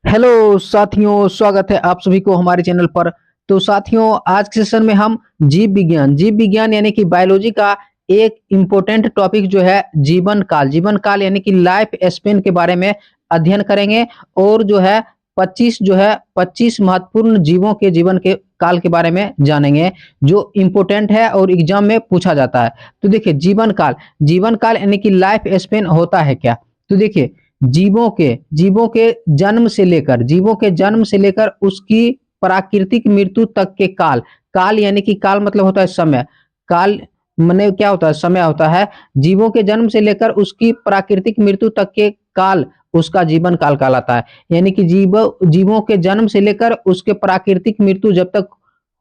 Hello साथियों, स्वागत है आप सभी को हमारे चैनल पर। तो साथियों, आज के सेशन में हम जीव विज्ञान यानी कि बायोलॉजी का एक इम्पोर्टेंट टॉपिक जो है जीवन काल यानी कि लाइफ स्पेन के बारे में अध्ययन करेंगे। और जो है 25 महत्वपूर्ण जीवों के जीवन के काल के बारे में जानेंगे, जो इम्पोर्टेंट है और एग्जाम में पूछा जाता है। तो देखिए, जीवन काल यानी कि लाइफ स्पेन होता है क्या। तो देखिए, जीवों के जन्म से लेकर उसकी प्राकृतिक मृत्यु तक के काल। काल यानी कि काल मतलब होता है समय। काल माने क्या होता है, समय होता है। जीवों के जन्म से लेकर उसकी प्राकृतिक मृत्यु तक के काल उसका जीवन काल कहलाता है। यानी कि जीवों के जन्म से लेकर उसके प्राकृतिक मृत्यु जब तक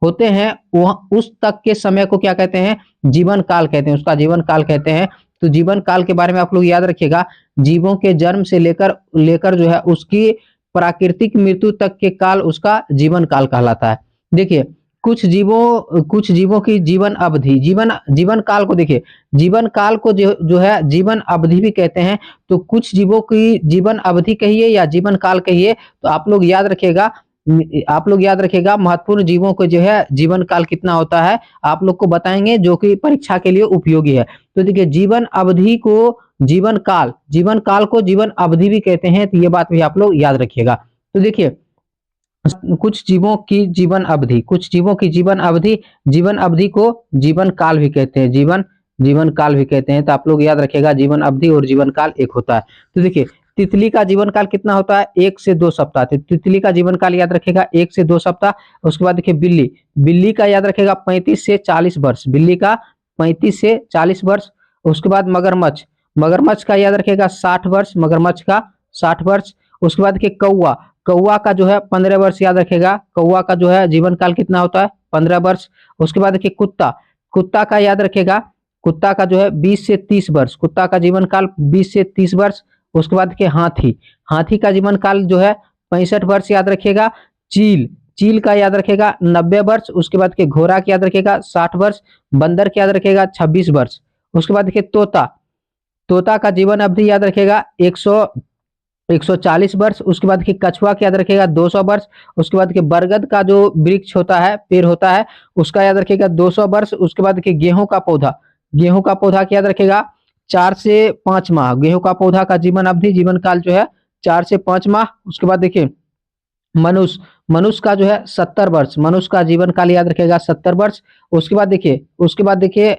होते हैं, वह उस तक के समय को क्या कहते हैं, जीवन काल कहते हैं, उसका जीवन काल कहते हैं। तो जीवन काल के बारे में आप लोग याद रखिएगा, जीवों के जन्म से लेकर लेकर जो है उसकी प्राकृतिक मृत्यु तक के काल उसका जीवन काल कहलाता है। देखिए, कुछ जीवों की जीवन अवधि, जीवन काल को देखिए, जीवन काल को जो है जीवन अवधि भी कहते हैं। तो कुछ जीवों की जीवन अवधि कहिए या जीवन काल कहिए, तो आप लोग याद रखिएगा महत्वपूर्ण जीवों को जो है जीवन काल कितना होता है, आप लोग को बताएंगे, जो कि परीक्षा के लिए उपयोगी है। तो देखिए, जीवन काल को जीवन अवधि भी कहते हैं, तो ये बात भी आप लोग याद रखिएगा। तो देखिए, कुछ जीवों की जीवन अवधि जीवन अवधि को जीवन काल भी कहते हैं, जीवन काल भी कहते हैं। तो आप लोग याद रखिएगा, जीवन अवधि और जीवन काल एक होता है। तो देखिए, तितली का जीवन काल कितना होता है, 1 से 2 सप्ताह। तो तितली का जीवन काल याद रखिएगा 1 से 2 सप्ताह। उसके बाद देखिए, बिल्ली का याद रखिएगा 35 से 40 वर्ष, बिल्ली का 35 से 40 वर्ष। उसके बाद मगरमच्छ का याद रखिएगा 60 वर्ष, मगरमच्छ का 60 वर्ष। उसके बाद देखिए, कौवा कौवा का जो है 15 वर्ष याद रखेगा, कौवा का जो है जीवन काल कितना होता है, 15 वर्ष। उसके बाद देखिए, कुत्ता कुत्ता का याद रखेगा, कुत्ता का जो है 20 से 30 वर्ष, कुत्ता का जीवन काल 20 से 30 वर्ष। उसके बाद देखिए, हाथी का जीवन काल जो है 65 वर्ष याद रखेगा। चील का याद रखेगा 90 वर्ष। उसके बाद देखिए, घोड़ा का याद रखेगा 60 वर्ष। बंदर का याद रखेगा 26 वर्ष। उसके बाद देखिए, तोता तोता का जीवन अवधि याद रखेगा 140 वर्ष। उसके बाद देखिए, कछुआ का याद रखेगा 200 वर्ष। उसके बाद देखिए, बरगद का जो वृक्ष होता है, पेड़ होता है, उसका याद रखेगा 200 वर्ष। उसके बाद देखिए, गेहूं का पौधा क्या याद रखेगा 4 से 5 माह। गेहूं का पौधा का जीवन अवधि जीवन काल जो है 4 से 5 माह। उसके बाद देखिए, मनुष्य का जो है 70 वर्ष, मनुष्य का जीवन काल याद रखेगा 70 वर्ष। उसके बाद देखिए,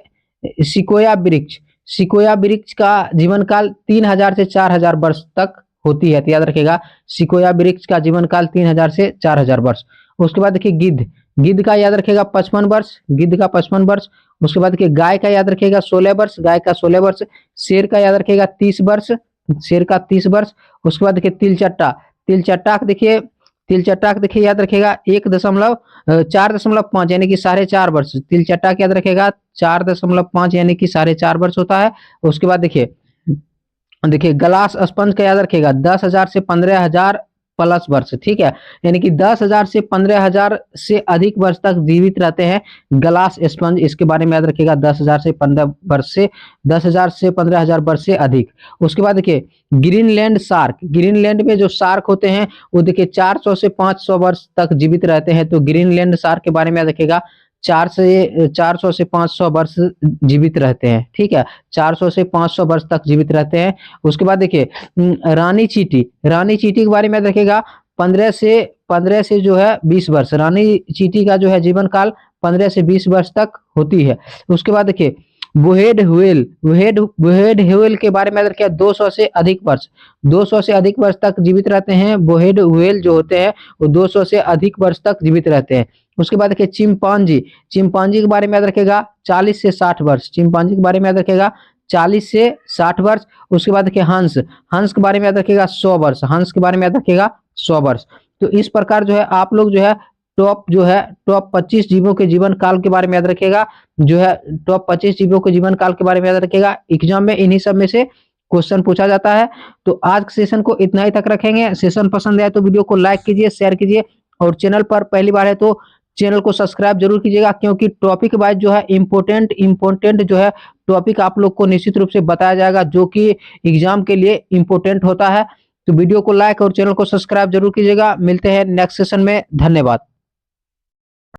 सिकोया वृक्ष का जीवन काल 3000 से 4000 वर्ष तक होती है। तो याद रखेगा, सिकोया वृक्ष का जीवन काल 3000 से 4000 वर्ष। उसके बाद देखिए, गिद्ध का याद रखेगा 55 वर्ष। उसके बाद देखिए, गाय का याद रखेगा 16 वर्ष, गाय का 16 वर्ष। शेर का याद रखेगा 30 वर्ष, शेर का 30 वर्ष। उसके बाद देखिए, तिलचट्टा का देखिए याद रखेगा 4.5 यानी कि 4.5 वर्ष। तिलचट्टा का याद रखेगा 4.5 यानी कि 4.5 वर्ष होता है। उसके बाद देखिए देखिए ग्लास स्पंज का याद रखेगा 10,000 से 15,000 प्लस वर्ष, ठीक है। यानी कि 10,000 से 15,000 से अधिक वर्ष तक जीवित रहते हैं ग्लास स्पंज। इसके बारे में याद रखेगा, 10,000 से 15,000 वर्ष से अधिक। उसके बाद देखिए, ग्रीनलैंड में जो शार्क होते हैं, वो देखिए 400 से 500 वर्ष तक जीवित रहते हैं। तो ग्रीनलैंड शार्क के बारे में याद रखेगा, 400 से 500 वर्ष जीवित रहते हैं, ठीक है। 400 से 500 वर्ष तक जीवित रहते हैं। उसके बाद देखिए, रानी चींटी के बारे में याद रखेगा, 15 से जो है 20 वर्ष। रानी चींटी का जो है जीवन काल 15 से 20 वर्ष तक होती है। उसके बाद देखिए, बुहेड व्हेल के बारे में याद रखिए 200 से अधिक वर्ष, 200 से अधिक वर्ष तक जीवित रहते हैं। बुहेड व्हेल जो होते हैं वो 200 से अधिक वर्ष तक जीवित रहते हैं। उसके बाद देखिए, चिंपांजी के बारे में याद रखेगा 40 से 60 वर्ष, चिंपांजी के बारे में याद रखेगा 40 से 60 वर्ष। उसके बाद देखिए, हंस के बारे में याद रखेगा 100 वर्ष, हंस के बारे में याद रखेगा 100 वर्ष। तो इस प्रकार जो है आप लोग जो है टॉप 25 जीवों के जीवन काल के बारे में याद रखेगा, जो है टॉप 25 जीवों के जीवन काल के बारे में याद रखेगा। एग्जाम में इन्हीं सब में से क्वेश्चन पूछा जाता है। तो आज के सेशन को इतना ही तक रखेंगे। सेशन पसंद आया तो वीडियो को लाइक कीजिए, शेयर कीजिए, और चैनल पर पहली बार है तो चैनल को सब्सक्राइब जरूर कीजिएगा, क्योंकि टॉपिक वाइज जो है इम्पोर्टेंट जो है टॉपिक आप लोग को निश्चित रूप से बताया जाएगा, जो कि एग्जाम के लिए इम्पोर्टेंट होता है। तो वीडियो को लाइक और चैनल को सब्सक्राइब जरूर कीजिएगा। मिलते हैं नेक्स्ट सेशन में, धन्यवाद।